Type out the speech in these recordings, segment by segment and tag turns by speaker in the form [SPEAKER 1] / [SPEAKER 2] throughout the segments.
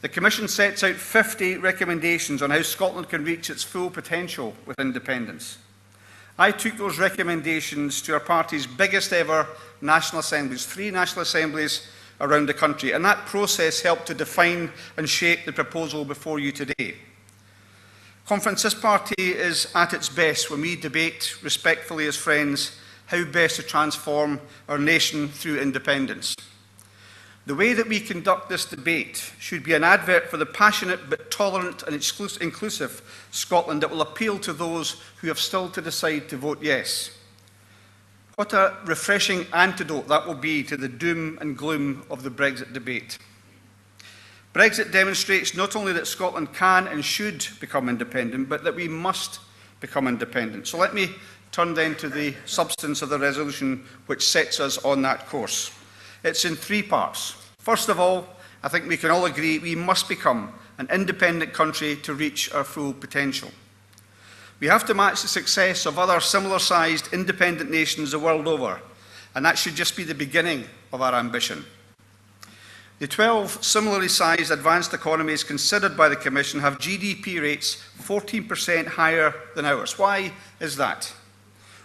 [SPEAKER 1] The Commission sets out 50 recommendations on how Scotland can reach its full potential with independence. I took those recommendations to our party's biggest ever national assemblies, 3 national assemblies around the country, and that process helped to define and shape the proposal before you today. Conference, this party is at its best when we debate respectfully as friends how best to transform our nation through independence. The way that we conduct this debate should be an advert for the passionate but tolerant and inclusive Scotland that will appeal to those who have still to decide to vote yes. What a refreshing antidote that will be to the doom and gloom of the Brexit debate. Brexit demonstrates not only that Scotland can and should become independent, but that we must become independent. So let me turn then to the substance of the resolution which sets us on that course. It's in 3 parts. First of all, I think we can all agree we must become an independent country to reach our full potential. We have to match the success of other similar-sized independent nations the world over, and that should just be the beginning of our ambition. The 12 similarly sized advanced economies considered by the Commission have GDP rates 14% higher than ours. Why is that?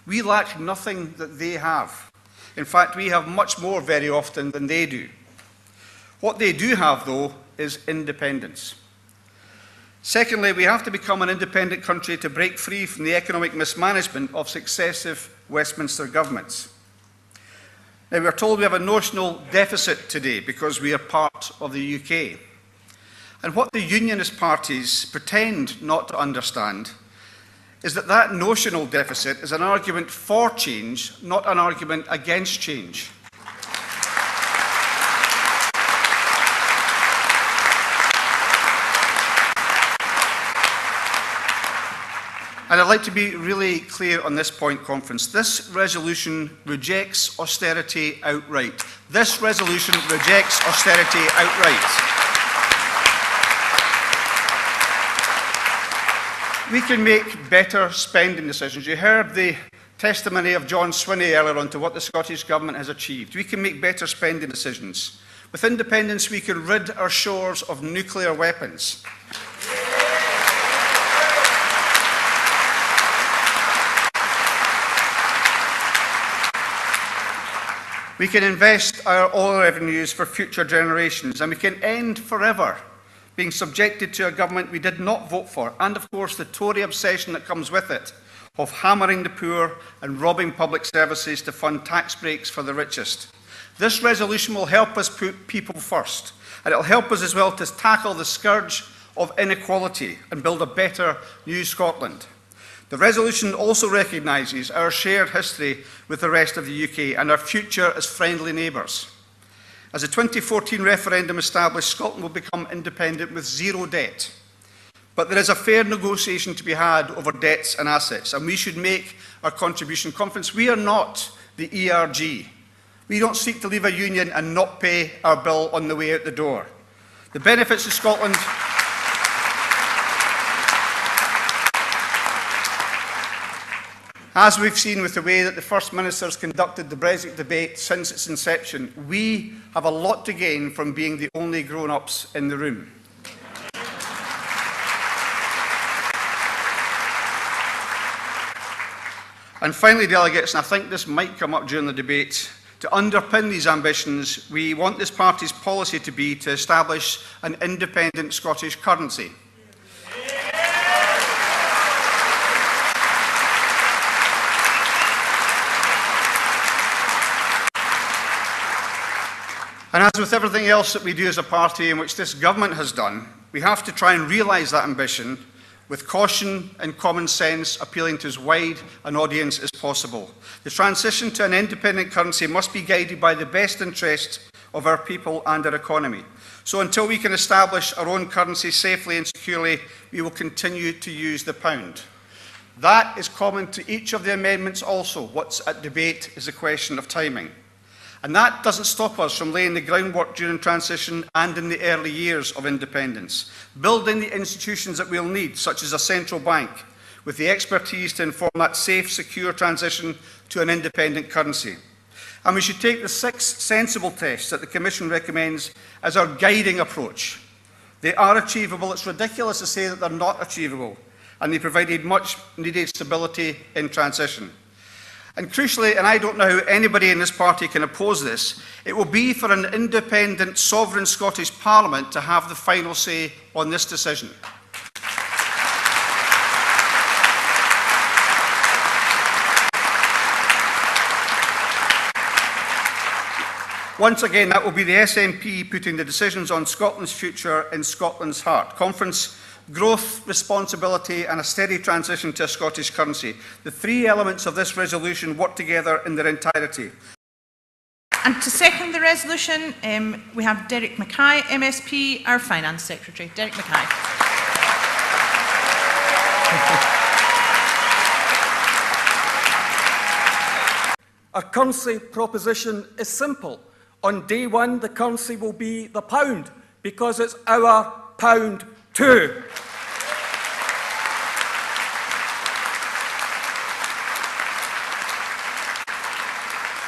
[SPEAKER 1] We lack nothing that they have. In fact, we have much more very often than they do. What they do have, though, is independence. Secondly, we have to become an independent country to break free from the economic mismanagement of successive Westminster governments. Now, we are told we have a notional deficit today because we are part of the UK. And what the unionist parties pretend not to understand is that that notional deficit is an argument for change, not an argument against change. And I'd like to be really clear on this point, Conference. This resolution rejects austerity outright. This resolution rejects austerity outright. We can make better spending decisions. You heard the testimony of John Swinney earlier on to what the Scottish Government has achieved. We can make better spending decisions. With independence, we can rid our shores of nuclear weapons. We can invest our oil revenues for future generations, and we can end forever being subjected to a government we did not vote for, and of course the Tory obsession that comes with it, of hammering the poor and robbing public services to fund tax breaks for the richest. This resolution will help us put people first, and it will help us as well to tackle the scourge of inequality and build a better new Scotland. The resolution also recognises our shared history with the rest of the UK and our future as friendly neighbours. As the 2014 referendum established, Scotland will become independent with 0 debt. But there is a fair negotiation to be had over debts and assets, and we should make our contribution. Conference, we are not the ERG. We don't seek to leave a union and not pay our bill on the way out the door. The benefits of Scotland... As we've seen with the way that the First Minister has conducted the Brexit debate since its inception, we have a lot to gain from being the only grown-ups in the room. And finally, delegates, and I think this might come up during the debate, to underpin these ambitions, we want this party's policy to be to establish an independent Scottish currency. And as with everything else that we do as a party, and which this government has done, we have to try and realise that ambition with caution and common sense, appealing to as wide an audience as possible. The transition to an independent currency must be guided by the best interests of our people and our economy. So until we can establish our own currency safely and securely, we will continue to use the pound. That is common to each of the amendments also. What's at debate is a question of timing. And that doesn't stop us from laying the groundwork during transition and in the early years of independence, building the institutions that we'll need, such as a central bank, with the expertise to inform that safe, secure transition to an independent currency. And we should take the 6 sensible tests that the Commission recommends as our guiding approach. They are achievable. It's ridiculous to say that they're not achievable, and they provided much needed stability in transition. And crucially, and I don't know how anybody in this party can oppose this, it will be for an independent, sovereign Scottish Parliament to have the final say on this decision. Once again, that will be the SNP putting the decisions on Scotland's future in Scotland's heart. Conference, growth, responsibility and a steady transition to a Scottish currency. The three elements of this resolution work together in their entirety.
[SPEAKER 2] And to second the resolution, we have Derek Mackay, MSP, our Finance Secretary. Derek Mackay.
[SPEAKER 3] Our currency proposition is simple. On day one, the currency will be the pound, because it's our pound too.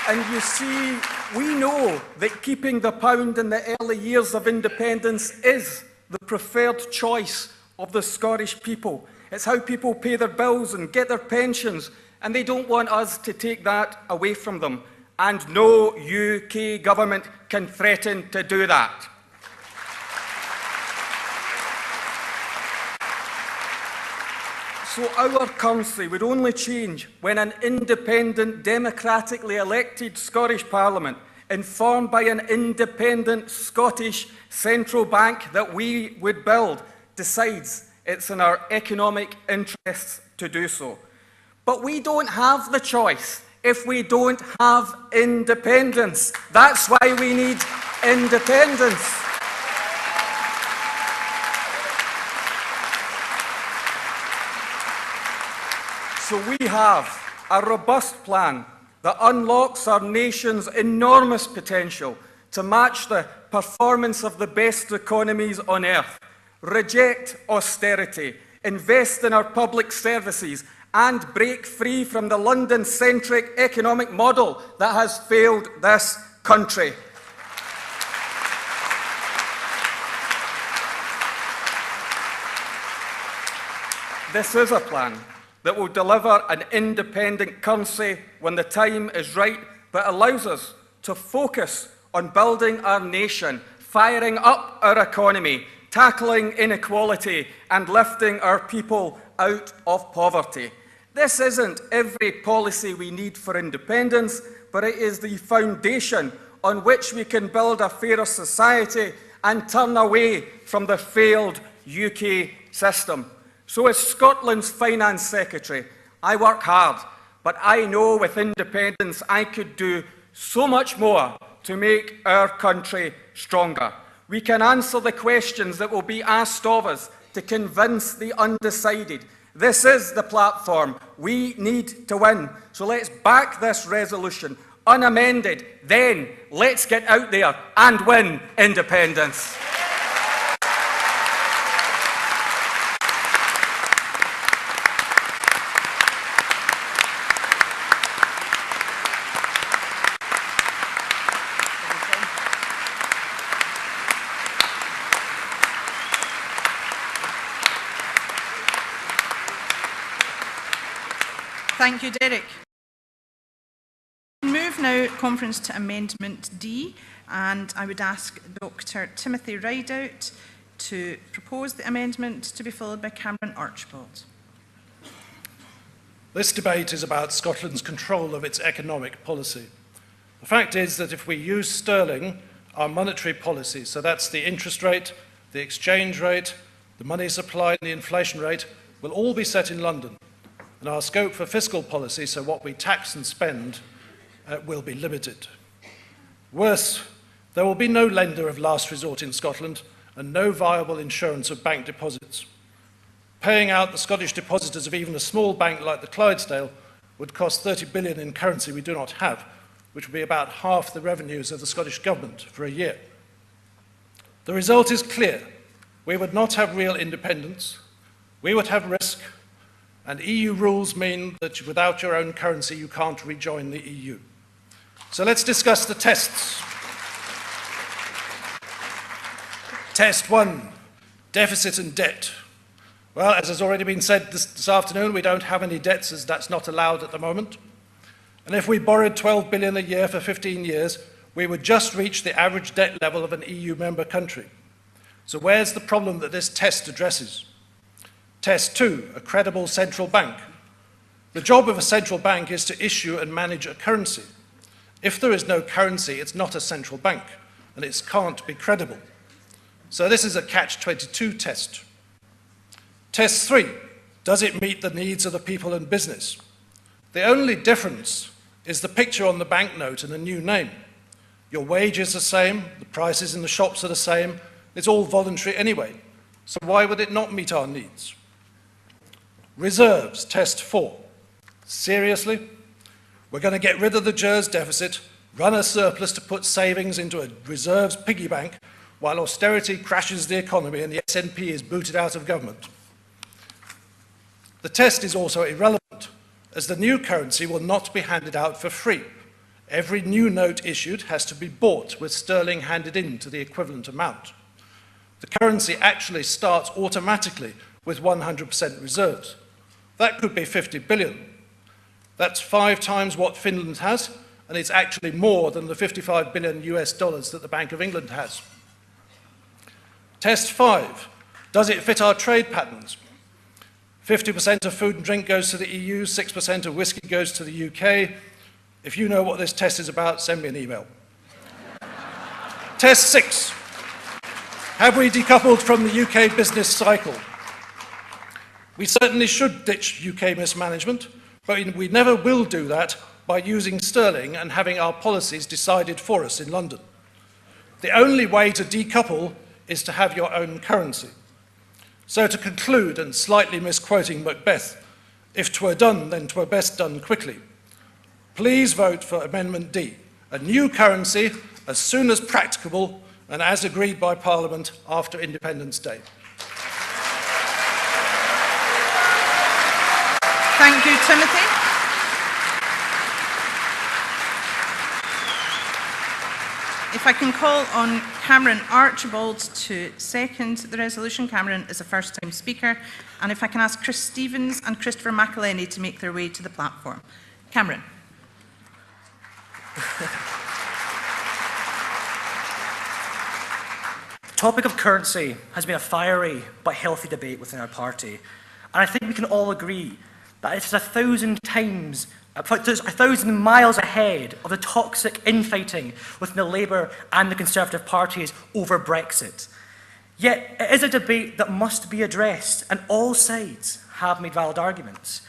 [SPEAKER 3] And you see, we know that keeping the pound in the early years of independence is the preferred choice of the Scottish people. It's how people pay their bills and get their pensions, and they don't want us to take that away from them. And no UK government can threaten to do that. So our currency would only change when an independent, democratically elected Scottish Parliament, informed by an independent Scottish central bank that we would build, decides it's in our economic interests to do so. But we don't have the choice if we don't have independence. That's why we need independence. So we have a robust plan that unlocks our nation's enormous potential to match the performance of the best economies on earth, reject austerity, invest in our public services, and break free from the London-centric economic model that has failed this country. This is a plan that will deliver an independent currency when the time is right, but allows us to focus on building our nation, firing up our economy, tackling inequality, and lifting our people out of poverty. This isn't every policy we need for independence, but it is the foundation on which we can build a fairer society and turn away from the failed UK system. So as Scotland's Finance Secretary, I work hard, but I know with independence I could do so much more to make our country stronger. We can answer the questions that will be asked of us to convince the undecided. This is the platform we need to win. So let's back this resolution unamended. Then let's get out there and win independence.
[SPEAKER 2] Thank you, Derek. Move now, conference, to Amendment D, and I would ask Dr Timothy Rideout to propose the amendment, to be followed by Cameron Archibald.
[SPEAKER 4] This debate is about Scotland's control of its economic policy. The fact is that if we use sterling, our monetary policy, so that's the interest rate, the exchange rate, the money supply and the inflation rate, will all be set in London. And our scope for fiscal policy, so what we tax and spend, will be limited. Worse, there will be no lender of last resort in Scotland and no viable insurance of bank deposits. Paying out the Scottish depositors of even a small bank like the Clydesdale would cost 30 billion in currency we do not have, which would be about half the revenues of the Scottish government for a year. The result is clear. We would not have real independence, we would have risk, and EU rules mean that without your own currency you can't rejoin the EU. So let's discuss the tests. Test 1. Deficit and debt. Well, as has already been said this afternoon, we don't have any debts as that's not allowed at the moment. And if we borrowed 12 billion a year for 15 years, we would just reach the average debt level of an EU member country. So where's the problem that this test addresses? Test 2, a credible central bank. The job of a central bank is to issue and manage a currency. If there is no currency, it's not a central bank, and it can't be credible. So this is a catch-22 test. Test 3, does it meet the needs of the people and business? The only difference is the picture on the banknote and a new name. Your wage is the same, the prices in the shops are the same, it's all voluntary anyway. So why would it not meet our needs? Reserves, test 4. Seriously? We're going to get rid of the JERS deficit, run a surplus to put savings into a reserves piggy bank, while austerity crashes the economy and the SNP is booted out of government. The test is also irrelevant, as the new currency will not be handed out for free. Every new note issued has to be bought with sterling handed in to the equivalent amount. The currency actually starts automatically with 100% reserves. That could be 50 billion. That's 5 times what Finland has, and it's actually more than the 55 billion US dollars that the Bank of England has. Test 5, does it fit our trade patterns? 50% of food and drink goes to the EU, 6% of whiskey goes to the UK. If you know what this test is about, send me an email. Test 6, have we decoupled from the UK business cycle? We certainly should ditch UK mismanagement, but we never will do that by using sterling and having our policies decided for us in London. The only way to decouple is to have your own currency. So to conclude, and slightly misquoting Macbeth, if 'twere done, then 'twere best done quickly. Please vote for Amendment D, a new currency as soon as practicable and as agreed by Parliament after Independence Day.
[SPEAKER 2] Thank you, Timothy. If I can call on Cameron Archibald to second the resolution. Cameron is a first-time speaker. And if I can ask Chris Stevens and Christopher McElhenney to make their way to the platform. Cameron.
[SPEAKER 5] The topic of currency has been a fiery but healthy debate within our party. And I think we can all agree that it is 1,000 miles ahead of the toxic infighting within the Labour and the Conservative parties over Brexit. Yet it is a debate that must be addressed, and all sides have made valid arguments.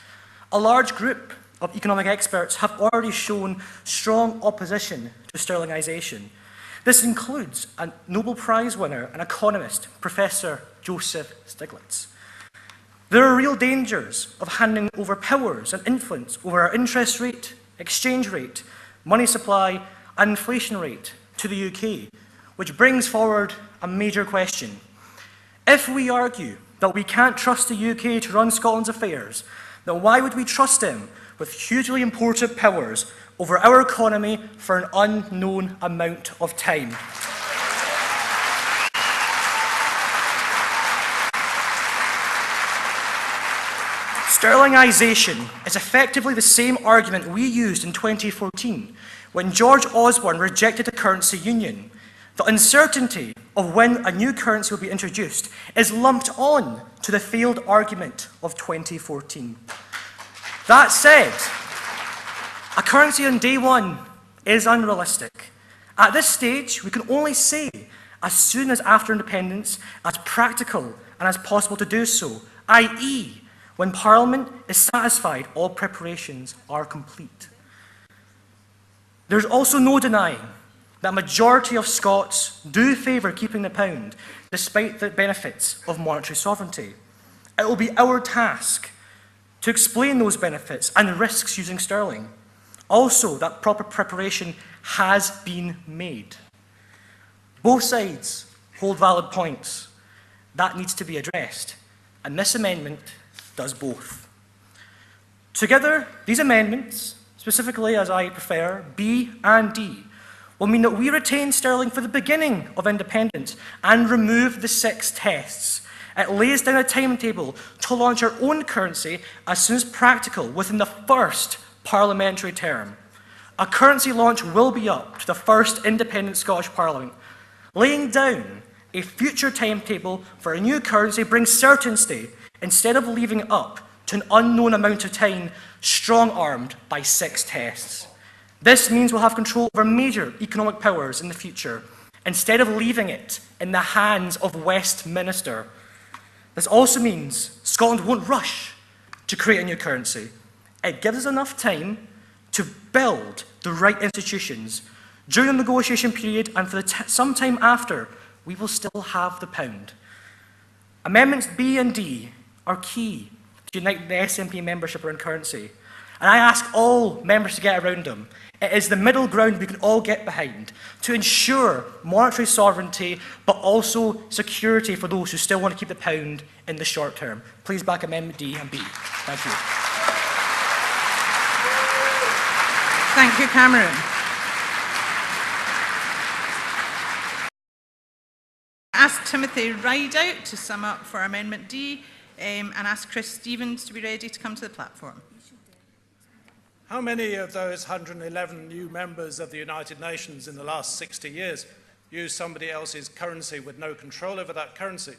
[SPEAKER 5] A large group of economic experts have already shown strong opposition to sterlingisation. This includes a Nobel Prize winner and economist, Professor Joseph Stiglitz. There are real dangers of handing over powers and influence over our interest rate, exchange rate, money supply and inflation rate to the UK, which brings forward a major question. If we argue that we can't trust the UK to run Scotland's affairs, then why would we trust them with hugely important powers over our economy for an unknown amount of time? Sterlingisation is effectively the same argument we used in 2014 when George Osborne rejected a currency union. The uncertainty of when a new currency will be introduced is lumped on to the failed argument of 2014. That said, a currency on day one is unrealistic. At this stage, we can only say as soon as after independence, as practical and as possible to do so, i.e., when Parliament is satisfied all preparations are complete. There's also no denying that a majority of Scots do favour keeping the pound, despite the benefits of monetary sovereignty. It will be our task to explain those benefits and the risks using sterling. Also, that proper preparation has been made. Both sides hold valid points. That needs to be addressed, and this amendment does both. Together, these amendments, specifically as I prefer, B and D, will mean that we retain sterling for the beginning of independence and remove the 6 tests. It lays down a timetable to launch our own currency as soon as practical within the first parliamentary term. A currency launch will be up to the first independent Scottish Parliament. Laying down a future timetable for a new currency brings certainty instead of leaving it up to an unknown amount of time, strong-armed by 6 tests. This means we'll have control over major economic powers in the future, instead of leaving it in the hands of Westminster. This also means Scotland won't rush to create a new currency. It gives us enough time to build the right institutions. During the negotiation period and for some time after, we will still have the pound. Amendments B and D are key to unite the SNP membership around currency. And I ask all members to get around them. It is the middle ground we can all get behind to ensure monetary sovereignty, but also security for those who still want to keep the pound in the short term. Please back Amendment D and B. Thank you.
[SPEAKER 2] Thank you, Cameron. Ask Timothy Rideout to sum up for Amendment D and ask Chris Stevens to be ready to come to the platform.
[SPEAKER 4] How many of those 111 new members of the United Nations in the last 60 years use somebody else's currency with no control over that currency?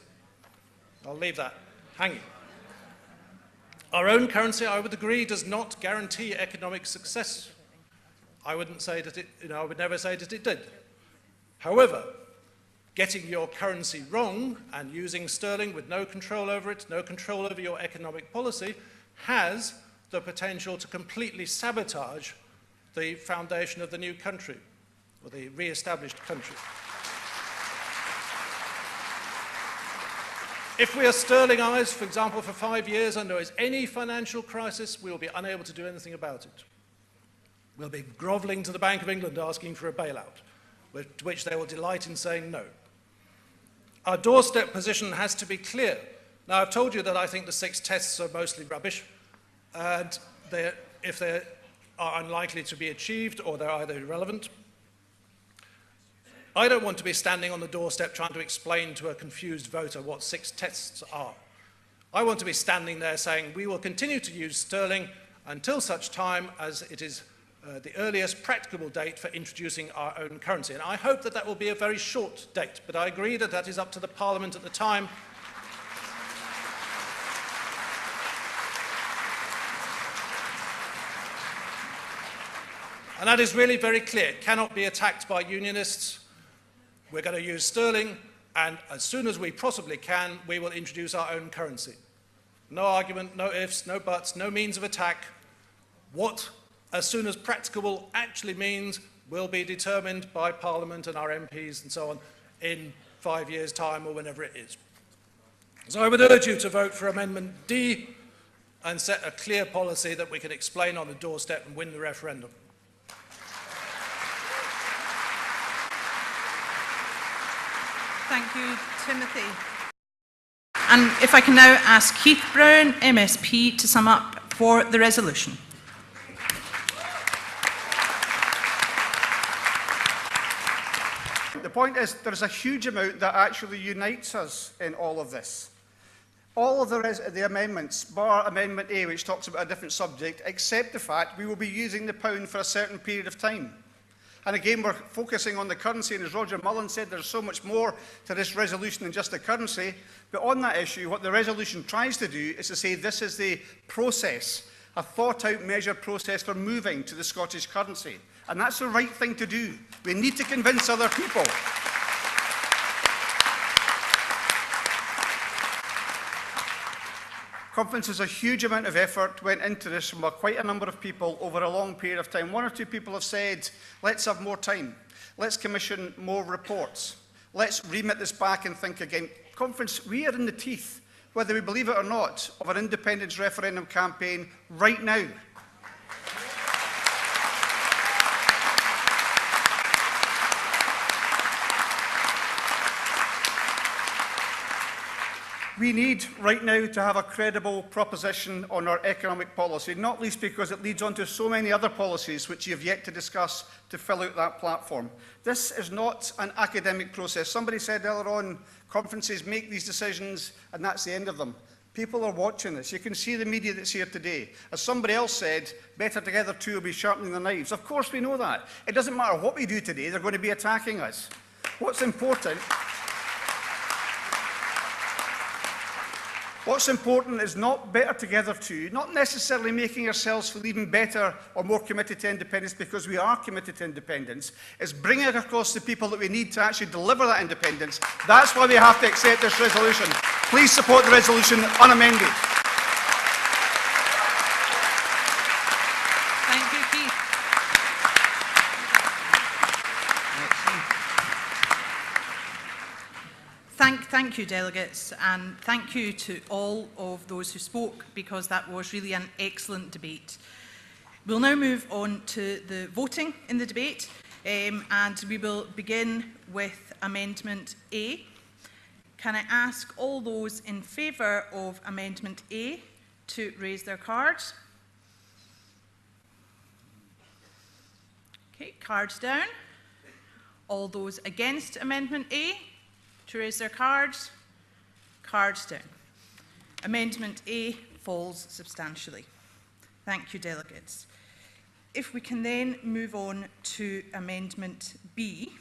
[SPEAKER 4] I'll leave that hanging. Our own currency, I would agree, does not guarantee economic success. I wouldn't say that it, I would never say that it did. However, getting your currency wrong and using sterling with no control over it, no control over your economic policy, has the potential to completely sabotage the foundation of the new country, or the re-established country. If we are sterlingized, for example, for 5 years and there is any financial crisis, we will be unable to do anything about it. We'll be grovelling to the Bank of England asking for a bailout, to which they will delight in saying no. Our doorstep position has to be clear. Now, I've told you that I think the 6 tests are mostly rubbish, and if they are unlikely to be achieved or they're either irrelevant, I don't want to be standing on the doorstep trying to explain to a confused voter what 6 tests are. I want to be standing there saying we will continue to use sterling until such time as it is the earliest practicable date for introducing our own currency. And I hope that that will be a very short date, but I agree that that is up to the Parliament at the time. And that is really very clear. It cannot be attacked by unionists. We're going to use sterling, and as soon as we possibly can, we will introduce our own currency. No argument, no ifs, no buts, no means of attack. What as soon as practicable actually means will be determined by Parliament and our MPs and so on in 5 years' time or whenever it is. So I would urge you to vote for Amendment D and set a clear policy that we can explain on the doorstep and win the referendum.
[SPEAKER 2] Thank you, Timothy. And if I can now ask Keith Brown, MSP, to sum up for the resolution.
[SPEAKER 1] The point is, there is a huge amount that actually unites us in all of this. All of the amendments, bar Amendment A, which talks about a different subject, except the fact we will be using the pound for a certain period of time. And again, we're focusing on the currency, and as Roger Mullen said, there's so much more to this resolution than just the currency. But on that issue, what the resolution tries to do is to say this is the process, a thought-out, measured process for moving to the Scottish currency. And that's the right thing to do. We need to convince other people. Conferences, a huge amount of effort went into this from quite a number of people over a long period of time. 1 or 2 people have said, let's have more time. Let's commission more reports. Let's remit this back and think again. Conference, we are in the teeth, whether we believe it or not, of an independence referendum campaign right now. We need right now to have a credible proposition on our economic policy, not least because it leads on to so many other policies which you have yet to discuss to fill out that platform. This is not an academic process. Somebody said earlier on, conferences make these decisions and that's the end of them. People are watching this. You can see the media that's here today. As somebody else said, better together two will be sharpening their knives. Of course we know that. It doesn't matter what we do today, they're going to be attacking us. What's important is not better together too, not necessarily making ourselves feel even better or more committed to independence because we are committed to independence. It's bringing across the people that we need to actually deliver that independence. That's why we have to accept this resolution. Please support the resolution unamended.
[SPEAKER 2] Thank you, Keith. Thank you, delegates, and thank you to all of those who spoke, because that was really an excellent debate. We'll now move on to the voting in the debate, and we will begin with Amendment A. Can I ask all those in favour of Amendment A to raise their cards? Okay, cards down. All those against Amendment A to raise their cards? Cards down. Amendment A falls substantially. Thank you, delegates. If we can then move on to Amendment B,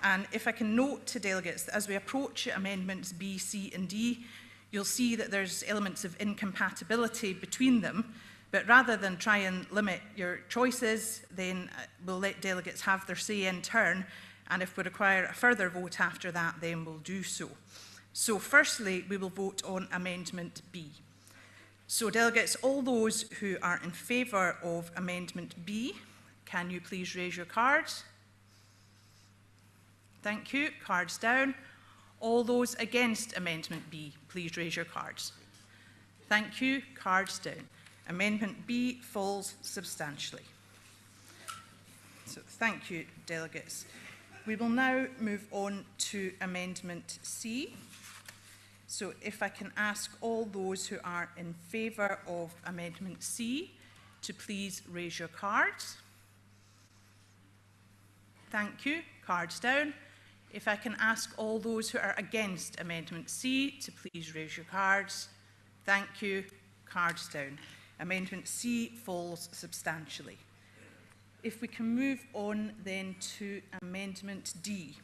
[SPEAKER 2] and if I can note to delegates that as we approach Amendments B, C and D, you'll see that there's elements of incompatibility between them, but rather than try and limit your choices, then we'll let delegates have their say in turn, and if we require a further vote after that, then we'll do so. So firstly, we will vote on Amendment B. So delegates, all those who are in favour of Amendment B, can you please raise your cards? Thank you. Cards down. All those against Amendment B, please raise your cards. Thank you. Cards down. Amendment B falls substantially. So thank you, delegates. We will now move on to Amendment C. So if I can ask all those who are in favour of Amendment C to please raise your cards. Thank you. Cards down. If I can ask all those who are against Amendment C to please raise your cards. Thank you. Cards down. Amendment C falls substantially. If we can move on then to Amendment D.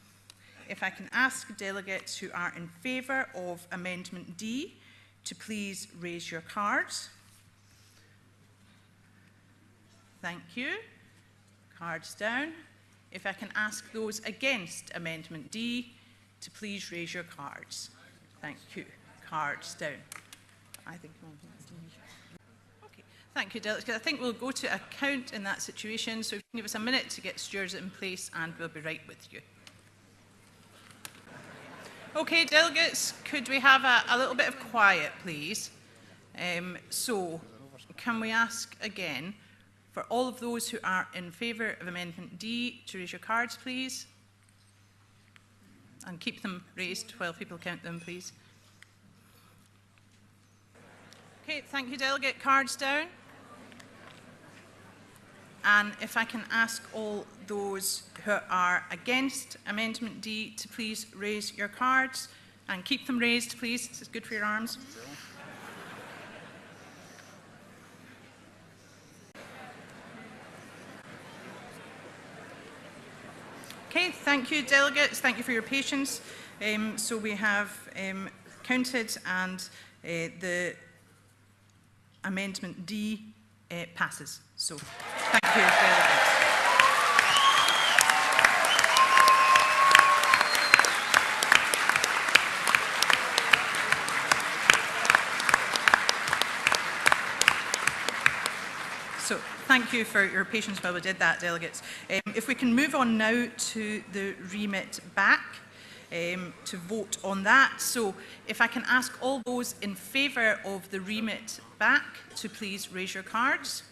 [SPEAKER 2] If I can ask delegates who are in favour of Amendment D to please raise your cards. Thank you. Cards down. If I can ask those against Amendment D to please raise your cards. Thank you. Cards down. I think Amendment D. Okay. Thank you, delegates. I think we'll go to a count in that situation, so if you can give us a minute to get stewards in place and we'll be right with you. Okay, delegates, could we have a little bit of quiet, please? So, can we ask again for all of those who are in favour of Amendment D to raise your cards, please? And keep them raised while people count them, please. Okay, thank you, delegate. Cards down. And if I can ask all those who are against Amendment D to please raise your cards and keep them raised, please. This is good for your arms. Okay, thank you, delegates. Thank you for your patience. So we have counted and the Amendment D passes. So thank you, delegates. So thank you for your patience while we did that, delegates. If we can move on now to the remit back to vote on that. So if I can ask all those in favour of the remit back to please raise your cards.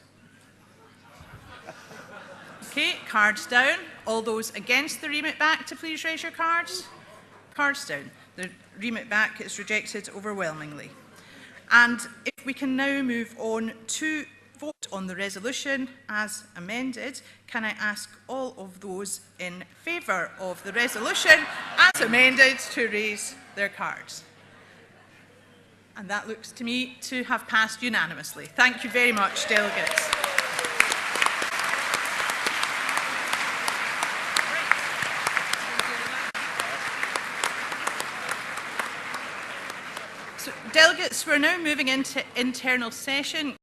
[SPEAKER 2] Okay, cards down. All those against the remit back to please raise your cards. Cards down. The remit back is rejected overwhelmingly. And if we can now move on to vote on the resolution as amended, can I ask all of those in favour of the resolution as amended to raise their cards? And that looks to me to have passed unanimously. Thank you very much, delegates. So, delegates, we're now moving into internal session.